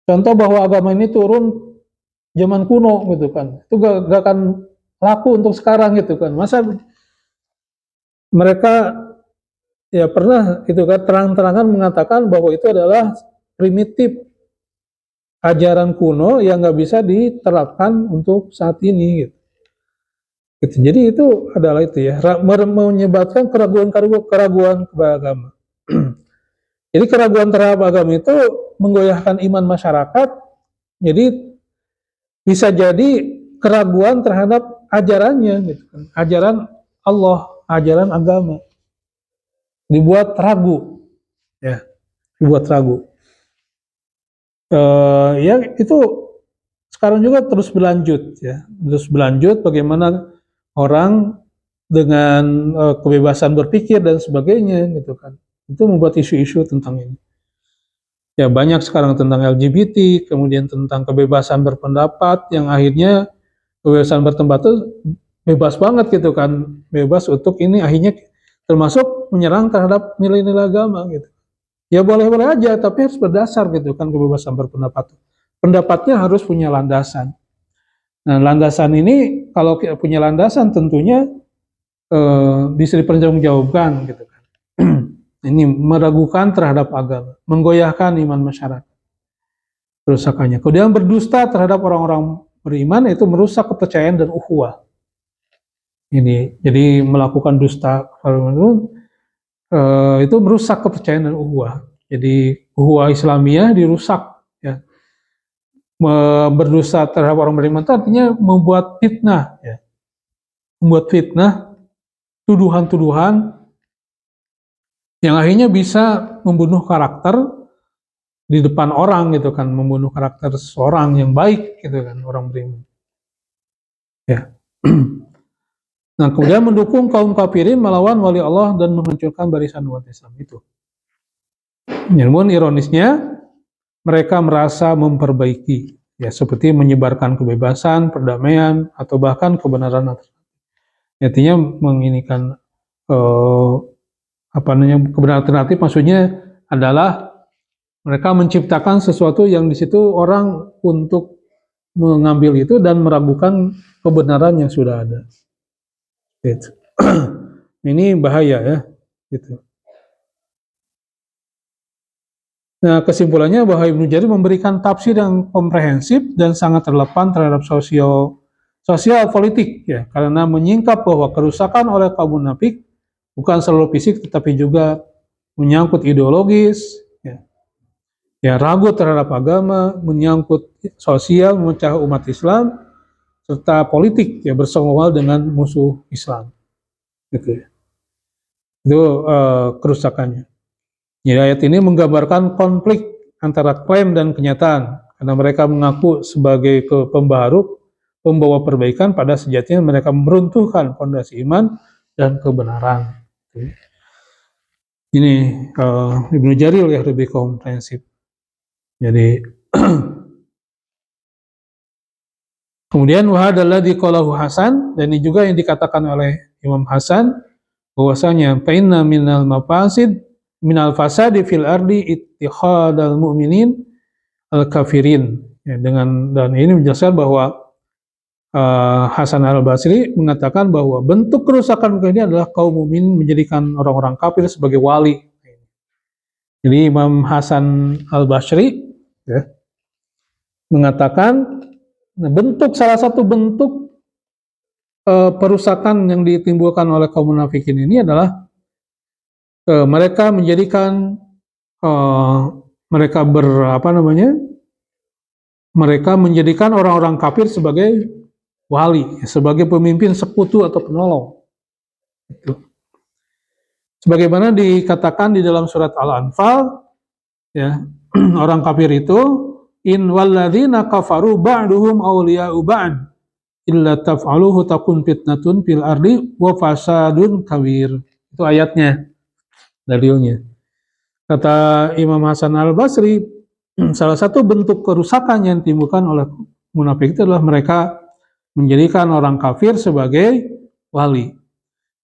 Contoh bahwa agama ini turun zaman kuno gitu kan. Itu gak akan laku untuk sekarang gitu kan. Masa mereka ya pernah gitu kan terang-terangan mengatakan bahwa itu adalah primitif ajaran kuno yang nggak bisa diterapkan untuk saat ini gitu. Jadi itu adalah itu ya, menyebabkan keraguan kepada agama. Jadi keraguan terhadap agama itu menggoyahkan iman masyarakat. Jadi bisa jadi keraguan terhadap ajarannya, gitu kan. Ajaran Allah, ajaran agama dibuat ragu, ya, dibuat ragu. Ya itu sekarang juga terus berlanjut, ya, terus berlanjut bagaimana orang dengan kebebasan berpikir dan sebagainya, gitu kan. Itu membuat isu-isu tentang ini. Ya banyak sekarang tentang LGBT, kemudian tentang kebebasan berpendapat, yang akhirnya kebebasan berpendapat itu bebas banget gitu kan, bebas untuk ini akhirnya termasuk menyerang terhadap nilai-nilai agama gitu. Ya boleh-boleh aja, tapi harus berdasar gitu kan kebebasan berpendapat. Pendapatnya harus punya landasan. Nah landasan ini kalau punya landasan tentunya bisa dipertanggungjawabkan gitu kan. Ini meragukan terhadap agama, menggoyahkan iman masyarakat, kerusakannya. Kemudian berdusta terhadap orang-orang beriman itu merusak kepercayaan dan ukhuwah. Ini jadi melakukan dusta itu merusak kepercayaan dan ukhuwah. Jadi ukhuwah Islamiyah dirusak. Ya. Berdusta terhadap orang beriman itu artinya membuat fitnah, ya. Membuat fitnah, tuduhan-tuduhan yang akhirnya bisa membunuh karakter di depan orang gitu kan, membunuh karakter seorang yang baik gitu kan, orang beriman. Ya. Nah, kemudian mendukung kaum kafirin melawan wali Allah dan menghancurkan barisan umat Islam itu. Namun ironisnya mereka merasa memperbaiki, ya seperti menyebarkan kebebasan, perdamaian, atau bahkan kebenaran. Artinya menginikan kebenaran alternatif maksudnya adalah mereka menciptakan sesuatu yang di situ orang untuk mengambil itu dan meragukan kebenaran yang sudah ada. Gitu. Ini bahaya ya, gitu. Nah, kesimpulannya bahwa Ibnu Jarir memberikan tafsir yang komprehensif dan sangat relevan terhadap sosial politik ya, karena menyingkap bahwa kerusakan oleh kaum munafik bukan selalu fisik tetapi juga menyangkut ideologis, ya ragu terhadap agama, menyangkut sosial, memecah umat Islam, serta politik ya bersengawal dengan musuh Islam, gitu ya. Itu kerusakannya. Jadi ayat ini menggambarkan konflik antara klaim dan kenyataan, karena mereka mengaku sebagai pembawa perbaikan, pada sejatinya mereka meruntuhkan fondasi iman dan kebenaran. Ini Ibnu Jarir ya lebih komprehensif. Jadi kemudian wahadalladzi qalahu Hasan, dan ini juga yang dikatakan oleh Imam Hasan bahwasanya fa inna minal fasadi fil ardi ittihadal mu'minin al kafirin, ya, dan ini menjelaskan bahwa Hasan al-Basri mengatakan bahwa bentuk kerusakan ini adalah kaum mukmin menjadikan orang-orang kafir sebagai wali. Jadi Imam Hasan al-Basri ya, mengatakan salah satu bentuk perusakan yang ditimbulkan oleh kaum munafikin ini adalah mereka menjadikan mereka menjadikan orang-orang kafir sebagai wali, sebagai pemimpin sekutu atau penolong. Itu. Sebagaimana dikatakan di dalam surat Al-Anfal, ya, orang kafir itu in walladzina kafaru ba'duhum awliya'u ba'd illa taf'aluhu takun fitnatun fil ardi wa fasadun kabir. Itu ayatnya, dalilnya. Kata Imam Hasan al-Basri, salah satu bentuk kerusakan yang ditimbulkan oleh munafik itu adalah mereka menjadikan orang kafir sebagai wali.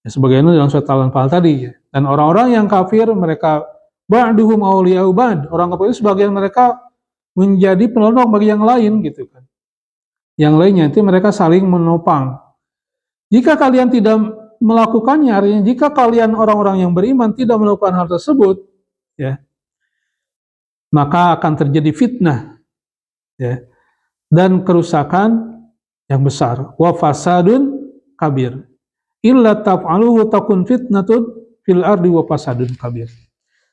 Ya, sebagaimana dalam surat Al-Anfal tadi. Ya. Dan orang-orang yang kafir, mereka ba'duhum awliya'u ba'd. Orang kafir itu sebagian mereka menjadi penolong bagi yang lain gitu kan. Yang lainnya itu mereka saling menopang. Jika kalian tidak melakukannya, artinya jika kalian orang-orang yang beriman tidak melakukan hal tersebut, ya, maka akan terjadi fitnah, ya, dan kerusakan yang besar. Wa fasadun kabir. Illa taf'aluhu takun fitnatun fil ardi wa fasadun kabir.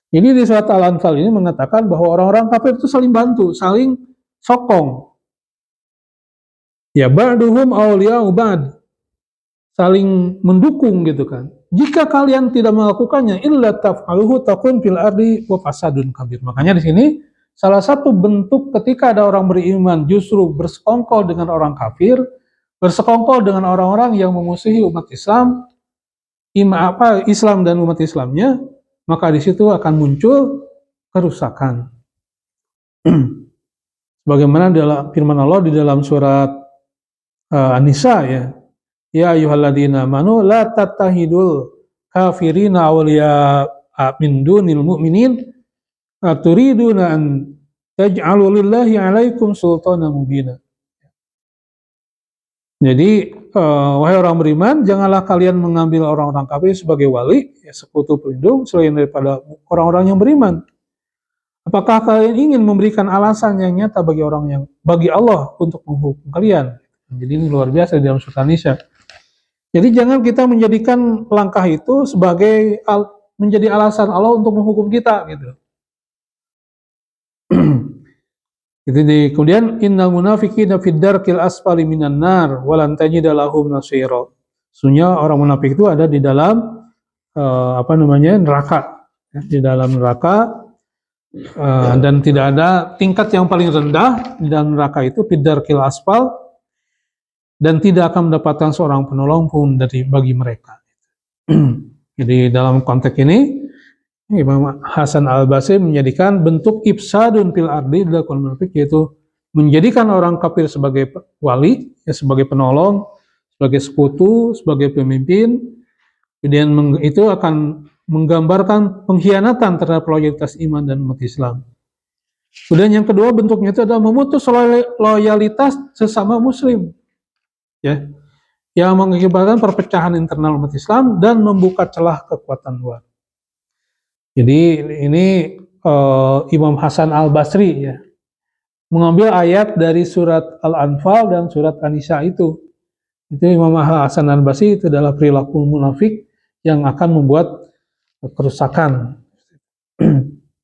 Jadi di surat Al-Anfal ini mengatakan bahwa orang-orang kafir itu saling bantu, saling sokong. Ya, ba'duhum awliya'u ba'd. Saling mendukung gitu kan. Jika kalian tidak melakukannya, illa taf'aluhu takun fil ardi wa fasadun kabir. Makanya di sini salah satu bentuk ketika ada orang beriman justru bersekongkol dengan orang kafir, bersekongkol dengan orang-orang yang memusuhi umat Islam, Islam dan umat Islamnya, maka di situ akan muncul kerusakan. Bagaimana dalam firman Allah di dalam surat An-Nisa ya, ya ayyuhalladzina amanu la tattahidul kafirina awliya min dunil mu'minin turiduna an taj'alu lillahi 'alaikum sultanan mubina. Jadi wahai orang beriman, janganlah kalian mengambil orang-orang kafir sebagai wali, ya, sekutu pelindung selain daripada orang-orang yang beriman. Apakah kalian ingin memberikan alasan yang nyata bagi Allah untuk menghukum kalian? Jadi ini luar biasa di dalam surat An-Nisa. Jadi jangan kita menjadikan langkah itu sebagai menjadi alasan Allah untuk menghukum kita, gitu. Kemudian innal munafiqina fid darkil asfali minan nar wa lan tajida lahum nasira. Sesungguhnya orang munafik itu ada di dalam neraka, ya, di dalam neraka Dan tidak ada tingkat yang paling rendah di dalam neraka itu fidarkil asfal, dan tidak akan mendapatkan seorang penolong pun bagi mereka. Jadi dalam konteks ini Imam Hasan Al-Basri menjadikan bentuk ifsadun fil ardi dilakukan munafik, yaitu menjadikan orang kafir sebagai wali, ya, sebagai penolong, sebagai sekutu, sebagai pemimpin. Kemudian itu akan menggambarkan pengkhianatan terhadap loyalitas iman dan umat Islam. Kemudian yang kedua bentuknya itu adalah memutus loyalitas sesama muslim, ya, yang mengakibatkan perpecahan internal umat Islam dan membuka celah kekuatan luar. Jadi ini Imam Hasan Al-Basri, ya, mengambil ayat dari surat Al-Anfal dan surat An-Nisa itu. Itu Imam Hasan Al-Basri itu adalah perilaku munafik yang akan membuat kerusakan.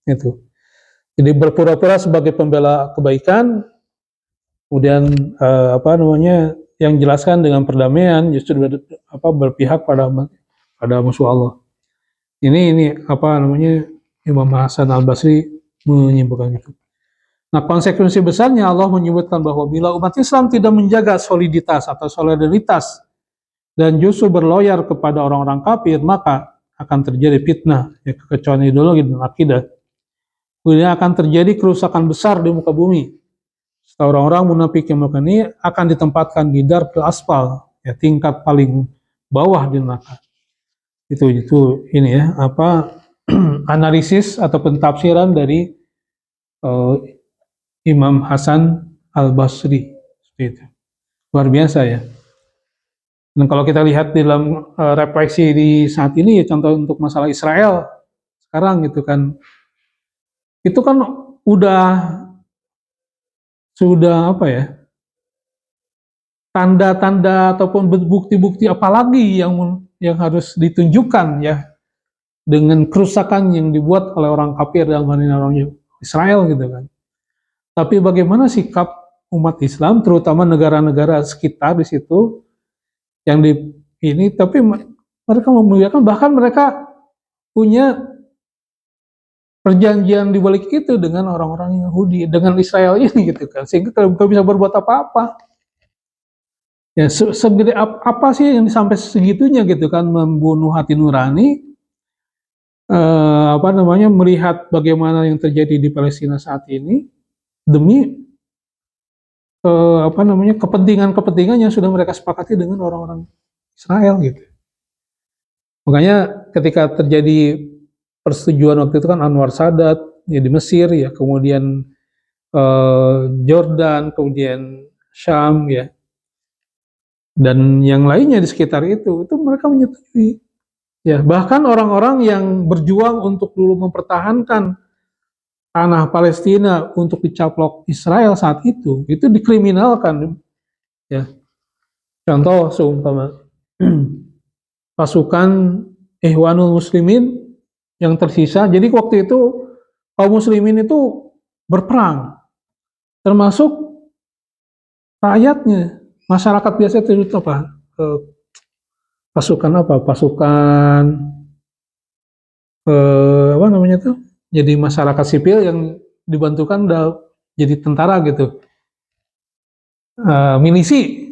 Itu. Jadi berpura-pura sebagai pembela kebaikan, kemudian yang jelaskan dengan perdamaian justru berpihak pada musuh Allah. Ini Imam Hasan Al-Basri menyimpulkan itu. Nah, konsekuensi besarnya Allah menyebutkan bahwa bila umat Islam tidak menjaga soliditas atau solidaritas dan justru berloyal kepada orang-orang kafir, maka akan terjadi fitnah, ya, kekacauan ideologi dan akidah. Kemudian akan terjadi kerusakan besar di muka bumi. Orang-orang munafik yang melakukan ini akan ditempatkan di darkil asfal, ya, tingkat paling bawah di neraka. Itu ini, ya, analisis atau pentafsiran dari Imam Hasan Al-Basri. Itu luar biasa, ya. Dan kalau kita lihat dalam represi di saat ini, ya, contoh untuk masalah Israel sekarang gitu kan, itu kan sudah tanda-tanda ataupun bukti-bukti apalagi yang harus ditunjukkan, ya, dengan kerusakan yang dibuat oleh orang kafir dalam hal ini orang Israel gitu kan. Tapi bagaimana sikap umat Islam, terutama negara-negara sekitar di situ yang tapi mereka memuliakan, bahkan mereka punya perjanjian di balik itu dengan orang-orang Yahudi, dengan Israel ini gitu kan, sehingga tidak bisa berbuat apa-apa. Ya, segede apa sih yang sampai segitunya gitu kan, membunuh hati nurani, melihat bagaimana yang terjadi di Palestina saat ini demi kepentingan yang sudah mereka sepakati dengan orang-orang Israel gitu. Makanya ketika terjadi persetujuan waktu itu kan Anwar Sadat, ya, di Mesir, ya, kemudian Jordan, kemudian Syam, ya, dan yang lainnya di sekitar itu mereka menyetujui, ya. Bahkan orang-orang yang berjuang untuk dulu mempertahankan tanah Palestina untuk dicaplok Israel saat itu dikriminalkan, ya. Contoh seumpama pasukan Ikhwanul Muslimin yang tersisa. Jadi waktu itu kaum muslimin itu berperang, termasuk rakyatnya, masyarakat biasa itu pasukan jadi masyarakat sipil yang dibantukan jadi tentara gitu, milisi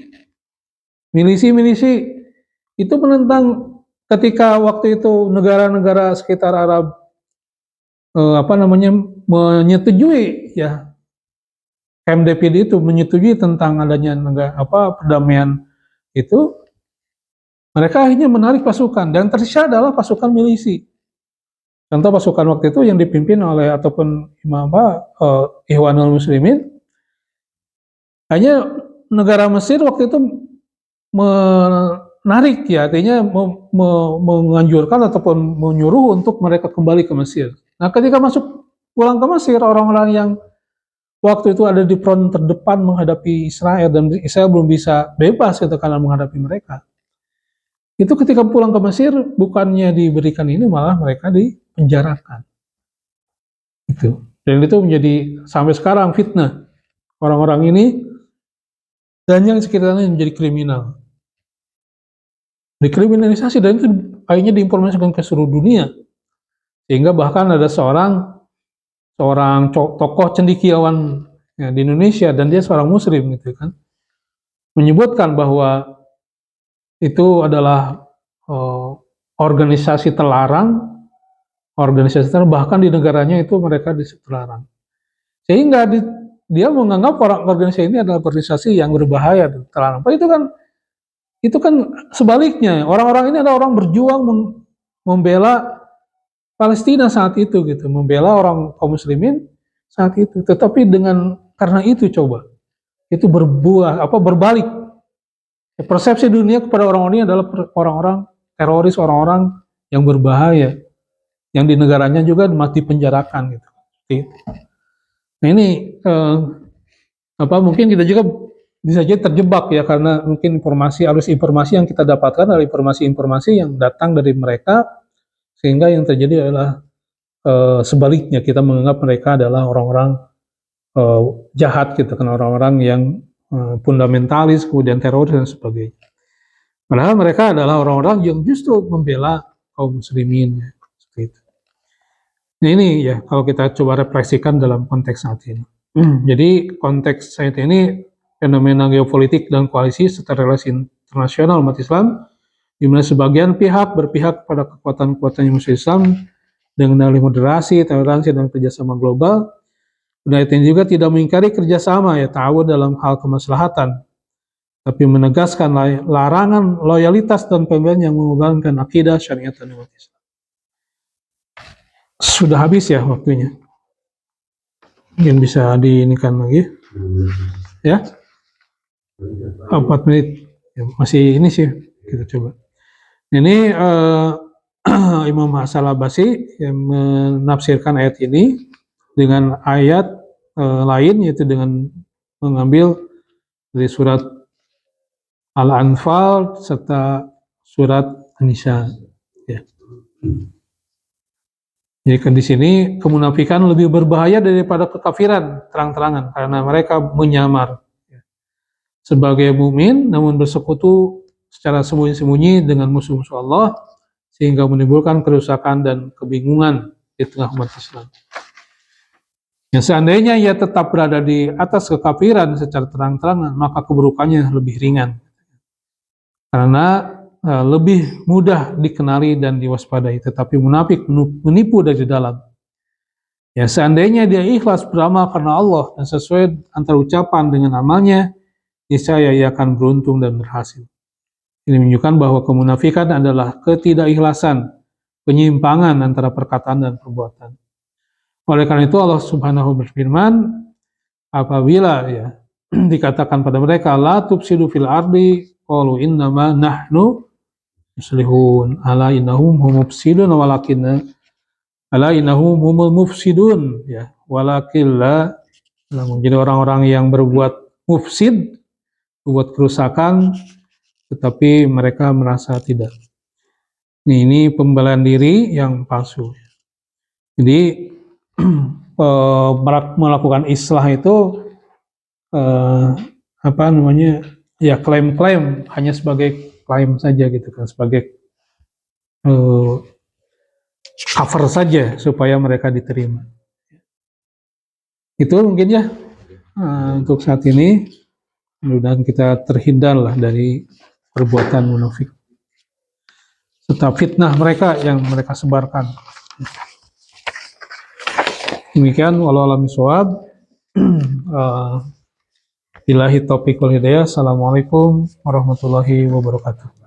itu menentang ketika waktu itu negara-negara sekitar Arab menyetujui, ya, Camp David itu menyetujui tentang adanya perdamaian itu, mereka akhirnya menarik pasukan dan tersisa adalah pasukan milisi. Contoh pasukan waktu itu yang dipimpin oleh ataupun Ikhwanul Muslimin, hanya negara Mesir waktu itu menarik, ya, artinya menganjurkan ataupun menyuruh untuk mereka kembali ke Mesir. Nah, ketika pulang ke Mesir, orang-orang yang waktu itu ada di front terdepan menghadapi Israel, dan Israel belum bisa bebas gitu karena menghadapi mereka. Itu ketika pulang ke Mesir, bukannya diberikan ini, malah mereka dipenjarakan. Itu. Dan itu menjadi sampai sekarang fitnah. Orang-orang ini dan yang sekitarnya menjadi kriminal. Dikriminalisasi, dan itu akhirnya diinformasikan ke seluruh dunia. Sehingga bahkan ada seorang seorang tokoh cendekiawan ya, di Indonesia, dan dia seorang muslim gitu kan, menyebutkan bahwa itu adalah organisasi terlarang, bahkan di negaranya itu mereka terlarang. Sehingga dia menganggap organisasi ini adalah organisasi yang berbahaya, terlarang. Itu kan sebaliknya, orang-orang ini adalah orang berjuang membela Palestina saat itu gitu, membela orang kaum muslimin saat itu. Tetapi karena itu coba, itu berbalik. Persepsi dunia kepada orang-orang ini adalah orang-orang teroris, orang-orang yang berbahaya, yang di negaranya juga mati penjarakan gitu. Nah ini mungkin kita juga bisa jadi terjebak ya, karena mungkin informasi yang kita dapatkan adalah informasi-informasi yang datang dari mereka, sehingga yang terjadi adalah sebaliknya, kita menganggap mereka adalah orang-orang jahat gitu kan, orang-orang yang fundamentalis, kemudian teroris dan sebagainya. Padahal mereka adalah orang-orang yang justru membela kaum muslimin ya, seperti itu. Nah ini ya, kalau kita coba refleksikan dalam konteks saat ini. Jadi konteks saat ini, fenomena geopolitik dan koalisi serta relasi internasional umat Islam, di mana sebagian pihak berpihak pada kekuatan-kekuatan yang musuh Islam dengan dalih moderasi, toleransi, dan kerjasama global. Dan juga tidak mengingkari kerjasama ya, ta'awun dalam hal kemaslahatan, tapi menegaskan larangan loyalitas dan pembelaan yang mengorbankan akidah, syariat, dan umat Islam. Sudah habis ya waktunya. Mungkin bisa diinikan lagi. Ya. 4 menit. Ya, masih ini sih, kita coba. Ini Imam Hasan al-Basri yang menafsirkan ayat ini dengan ayat lain, yaitu dengan mengambil dari surat Al-Anfal serta surat An-Nisa. Ya. Jadi kan di sini kemunafikan lebih berbahaya daripada kekafiran terang-terangan, karena mereka menyamar sebagai mukmin namun bersekutu secara sembunyi-sembunyi dengan musuh-musuh Allah, sehingga menimbulkan kerusakan dan kebingungan di tengah umat Islam. Yang seandainya ia tetap berada di atas kekafiran secara terang-terangan, maka keburukannya lebih ringan, karena lebih mudah dikenali dan diwaspadai. Tetapi munafik menipu dari dalam. Ya, seandainya dia ikhlas beramal karena Allah dan sesuai antara ucapan dengan amalnya, niscaya ia akan beruntung dan berhasil. Ini menunjukkan bahwa kemunafikan adalah ketidakikhlasan, penyimpangan antara perkataan dan perbuatan. Oleh karena itu Allah Subhanahu berfirman, apabila ya dikatakan pada mereka, la tufsidu fil ardi, qalu innama nahnu muslihun, ala innahum humul mufsidun walakinna ala innahum humul mufsidun ya, walakin la. Jadi orang-orang yang berbuat mufsid, berbuat kerusakan, tetapi mereka merasa tidak. Ini pembelaan diri yang palsu. Jadi melakukan islah itu ya klaim-klaim, hanya sebagai klaim saja gitu kan, sebagai cover saja supaya mereka diterima. Itu mungkin ya untuk saat ini. Mudah-mudahan kita terhindar lah dari perbuatan munafik serta fitnah mereka yang mereka sebarkan. Demikian, wallahu a'lam bishawab. Billahi taufiq wal hidayah. Assalamualaikum warahmatullahi wabarakatuh.